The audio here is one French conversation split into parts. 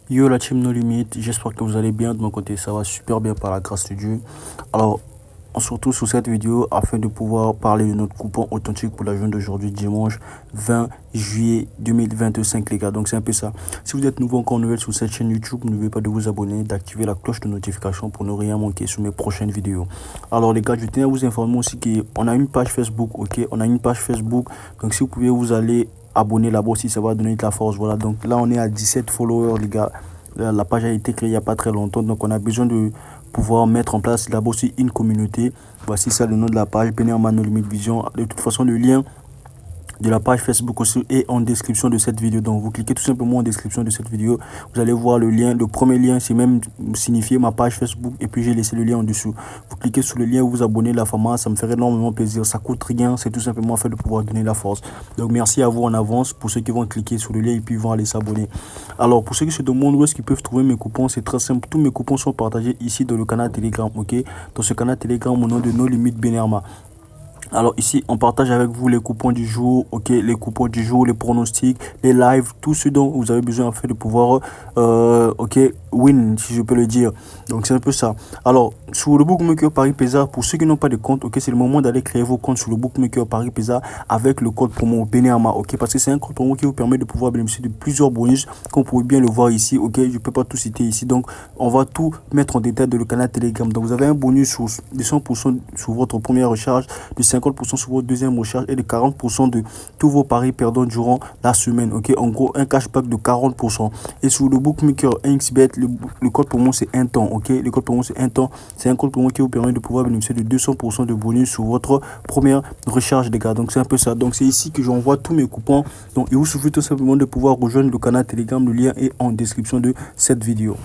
Yo la team No Limit, j'espère que vous allez bien. De mon côté, ça va super bien par la grâce de Dieu. Alors, on se retrouve sur cette vidéo afin de pouvoir parler de notre coupon authentique pour la journée d'aujourd'hui, dimanche 20 juillet 2025, les gars. Donc, c'est un peu ça. Si vous êtes nouveau encore nouvelle sur cette chaîne YouTube, n'oubliez pas de vous abonner, d'activer la cloche de notification pour ne rien manquer sur mes prochaines vidéos. Alors, les gars, je tiens à vous informer aussi qu'on a une page Facebook, ok? On a une page Facebook. Donc, si vous pouvez vous aller abonner là-bas aussi, ça va donner de la force. Voilà, donc là on est à 17 followers, les gars. La page a été créée il n'y a pas très longtemps, donc on a besoin de pouvoir mettre en place là-bas aussi une communauté. Voici ça le nom de la page, Benirma No Limit Vision. De toute façon, le lien de la page Facebook aussi est en description de cette vidéo. Donc vous cliquez tout simplement en description de cette vidéo, vous allez voir le lien. Le premier lien, c'est même signifié ma page Facebook, et puis j'ai laissé le lien en dessous. Vous cliquez sur le lien, vous vous abonnez la format, ça me ferait énormément plaisir. Ça coûte rien, c'est tout simplement fait de pouvoir donner la force. Donc merci à vous en avance pour ceux qui vont cliquer sur le lien et puis vont aller s'abonner. Alors pour ceux qui se demandent où est-ce qu'ils peuvent trouver mes coupons, c'est très simple. Tous mes coupons sont partagés ici dans le canal Telegram, ok? Dans ce canal Telegram au nom de No Limit Benirma. Alors ici, on partage avec vous les coupons du jour, ok, les coupons du jour, les pronostics, les lives, tout ce dont vous avez besoin afin de pouvoir, ok, win, si je peux le dire. Donc c'est un peu ça. Alors, sur le bookmaker Paris Pesa, pour ceux qui n'ont pas de compte, ok, c'est le moment d'aller créer vos comptes sur le bookmaker Paris Pesa avec le code promo Benirma, ok, parce que c'est un code promo qui vous permet de pouvoir bénéficier de plusieurs bonus, comme vous pouvez bien le voir ici, ok, je peux pas tout citer ici, donc on va tout mettre en détail dans le canal Telegram. Donc vous avez un bonus de 100% sur votre première recharge, de 50% sur votre deuxième recharge et de 40% de tous vos paris perdants durant la semaine, ok. En gros, un cashback de 40%. Et sur le bookmaker XBet, le code promo c'est un temps, ok. Le code promo c'est un temps, c'est un code promo qui vous permet de pouvoir bénéficier de 200% de bonus sur votre première recharge, les gars. Donc c'est un peu ça. Donc c'est ici que j'envoie tous mes coupons. Donc il vous suffit tout simplement de pouvoir rejoindre le canal Telegram. Le lien est en description de cette vidéo.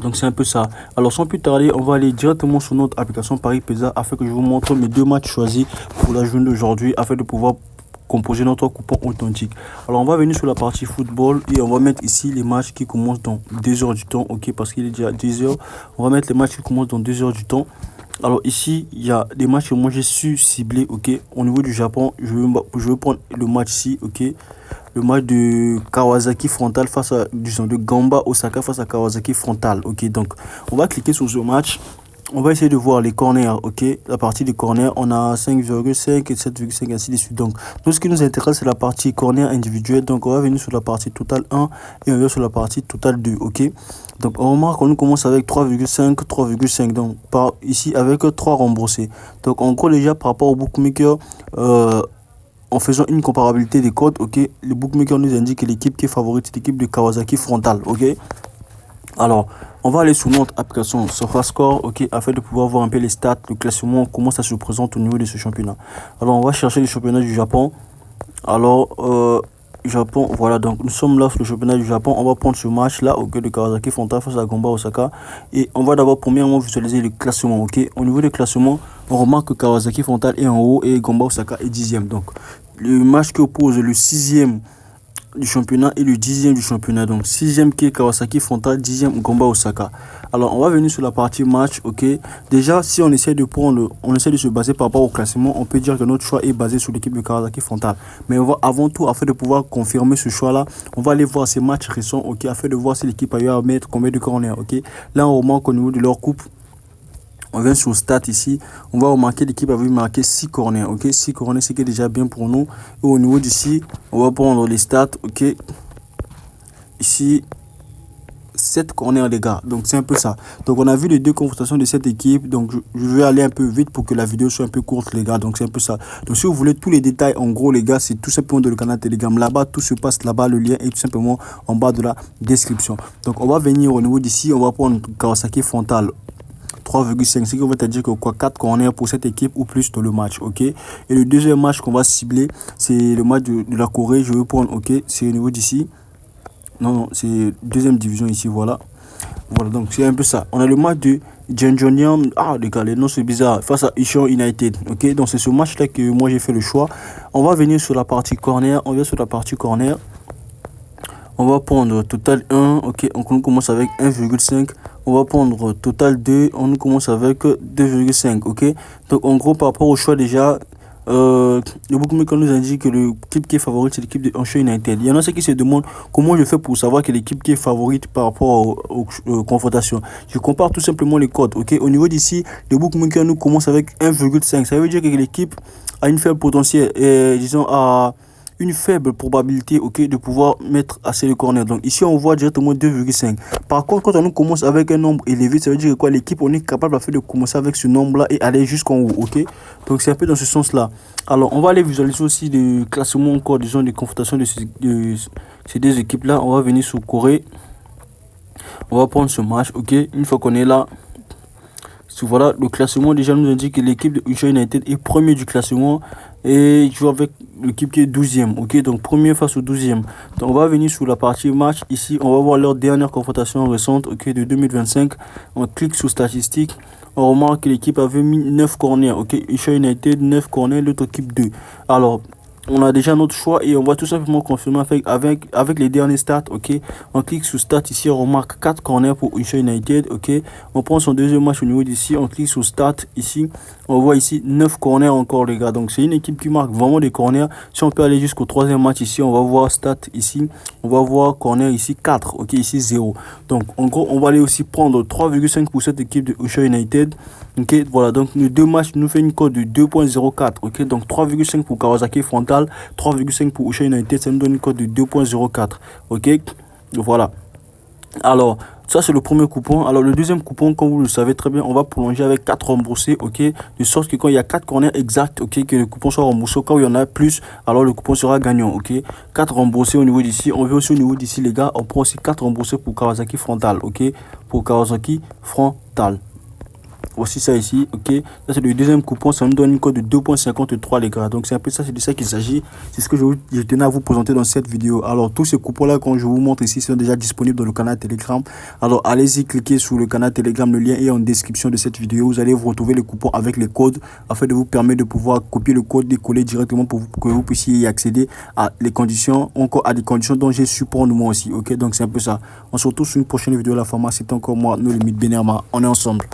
Donc c'est un peu ça. Alors sans plus tarder, on va aller directement sur notre application Paris Pesa afin que je vous montre mes deux matchs choisis pour la journée d'aujourd'hui afin de pouvoir composer notre coupon authentique. Alors on va venir sur la partie football et on va mettre ici les matchs qui commencent dans 2 heures du temps, ok, parce qu'il est déjà 10 heures. On va mettre les matchs qui commencent dans 2 heures du temps. Alors ici, il y a des matchs que moi j'ai su cibler, ok. Au niveau du Japon, je vais prendre le match ici, ok. Le match de Kawasaki Frontale face à, disons, de Gamba Osaka face à Kawasaki Frontale, ok. Donc, on va cliquer sur ce match. On va essayer de voir les corners, ok. La partie des corners, on a 5,5 et 7,5, ainsi de suite. Donc, nous, ce qui nous intéresse, c'est la partie corner individuelle. Donc, on va venir sur la partie totale 1 et on va sur la partie totale 2, ok. Donc, on remarque qu'on commence avec 3,5, 3,5. Donc, par ici, avec 3 remboursés. Donc, en gros, déjà, par rapport au bookmaker, en faisant une comparabilité des codes, ok, le bookmaker nous indique que l'équipe qui est favorite, c'est l'équipe de Kawasaki Frontale, ok. Alors, on va aller sur notre application SofaScore, ok, afin de pouvoir voir un peu les stats, le classement, comment ça se présente au niveau de ce championnat. Alors, on va chercher le championnat du Japon. Alors, Japon, voilà, donc nous sommes là sur le championnat du Japon. On va prendre ce match là, ok, de Kawasaki Frontale face à Gamba Osaka. Et on va d'abord premièrement visualiser le classement, ok. Au niveau du classement, on remarque que Kawasaki Frontale est en haut et Gamba Osaka est 10e. Donc, le match qui oppose le 6e du championnat et le 10e du championnat. Donc 6e qui est Kawasaki Frontale, 10e Gamba Osaka. Alors on va venir sur la partie match, ok. Déjà, si on essaie de prendre, on essaie de se baser par rapport au classement, on peut dire que notre choix est basé sur l'équipe de Kawasaki Frontale. Mais on va, avant tout, afin de pouvoir confirmer ce choix là, on va aller voir ces matchs récents, ok, afin de voir si l'équipe a eu à mettre combien de corners, ok. Là on remarque au niveau de leur coupe, on vient sur stats ici, on va remarquer l'équipe avait marqué 6 corners, ok. 6 corners, c'est qui est déjà bien pour nous. Et au niveau d'ici, on va prendre les stats, ok. Ici, 7 corners, les gars. Donc c'est un peu ça. Donc on a vu les deux confrontations de cette équipe. Donc je vais aller un peu vite pour que la vidéo soit un peu courte, les gars. Donc c'est un peu ça. Donc si vous voulez tous les détails, en gros, les gars, c'est tout simplement dans le canal Telegram. Là-bas, tout se passe là-bas. Le lien est tout simplement en bas de la description. Donc on va venir au niveau d'ici. On va prendre Kawasaki Frontale. 3,5, ce qui va te dire que quoi, 4 corners pour cette équipe ou plus dans le match, ok. Et le deuxième match qu'on va cibler, c'est le match de la Corée. Je vais prendre, ok, c'est au niveau d'ici. Non, c'est deuxième division ici, voilà. Voilà, donc c'est un peu ça. On a le match de Jeonjeon, ah les gars, les noms c'est bizarre, face à Incheon United, ok. Donc c'est ce match là que moi j'ai fait le choix. On va venir sur la partie corner, on vient sur la partie corner. On va prendre total 1, ok, on commence avec 1,5. On va prendre total 2, on commence avec 2,5, ok. Donc en gros par rapport au choix déjà, le bookmaker nous indique que l'équipe qui est favorite, c'est l'équipe de Onitsha United. Il y en a ceux qui se demandent comment je fais pour savoir que l'équipe qui est favorite par rapport aux confrontations. Je compare tout simplement les codes. Ok, au niveau d'ici, le bookmaker nous commence avec 1,5. Ça veut dire que l'équipe a une faible potentiel, disons à une faible probabilité, ok, de pouvoir mettre assez de corner. Donc ici on voit directement 2,5. Par contre, quand on commence avec un nombre élevé, ça veut dire que quoi, l'équipe on est capable de commencer avec ce nombre là et aller jusqu'en haut, ok. Donc c'est un peu dans ce sens là. Alors on va aller visualiser aussi le classement encore, disons, des confrontations de ces deux équipes là. On va venir sur Corée, on va prendre ce match, ok. Une fois qu'on est là, voilà, le classement déjà nous indique que l'équipe de Onitsha United est premier du classement et joue avec l'équipe qui est 12e. Ok, donc premier face au 12e. Donc on va venir sur la partie match. Ici, on va voir leur dernière confrontation récente, ok, de 2025. On clique sur statistiques. On remarque que l'équipe avait mis 9 corners. Ok, Onitsha United 9 corners, l'autre équipe 2. Alors, on a déjà notre choix et on va tout simplement confirmer avec les derniers stats. Ok, on clique sur stats ici, on remarque 4 corners pour Onitsha United. Ok, on prend son deuxième match au niveau d'ici, on clique sur stats ici, on voit ici 9 corners encore, les gars. Donc c'est une équipe qui marque vraiment des corners. Si on peut aller jusqu'au troisième match ici, on va voir stats ici, on va voir corner ici 4. Ok, ici 0. Donc en gros, on va aller aussi prendre 3,5 pour cette équipe de Onitsha United. Ok, voilà, donc les deux matchs nous fait une cote de 2,04. ok, donc 3,5 pour Kawasaki Frontale, 3,5 pour Onitsha United, ça nous donne une cote de 2,04. ok, voilà. Alors ça c'est le premier coupon. Alors le deuxième coupon, comme vous le savez très bien, on va prolonger avec 4 remboursés, ok, de sorte que quand il y a 4 corners exacts, ok, que le coupon soit remboursé. Quand il y en a plus, alors le coupon sera gagnant. Ok, 4 remboursés au niveau d'ici. On veut aussi au niveau d'ici, les gars, on prend aussi 4 remboursés pour Kawasaki Frontale. Ok, pour Kawasaki Frontale. Voici ça ici, ok. Ça c'est le deuxième coupon, ça nous donne une cote de 2,53, les gars. Donc c'est un peu ça, c'est de ça qu'il s'agit. C'est ce que je tenais à vous présenter dans cette vidéo. Alors tous ces coupons là, quand je vous montre ici, sont déjà disponibles dans le canal Telegram. Alors allez-y, cliquez sur le canal Telegram, le lien est en description de cette vidéo. Vous allez vous retrouver les coupons avec les codes, afin de vous permettre de pouvoir copier le code, décoller directement pour que vous puissiez y accéder à les conditions, encore à des conditions dont j'ai su pour moi aussi. Ok, donc c'est un peu ça. On se retrouve sur une prochaine vidéo. La pharmacie, c'est encore moi, No Limit Benerma. On est ensemble.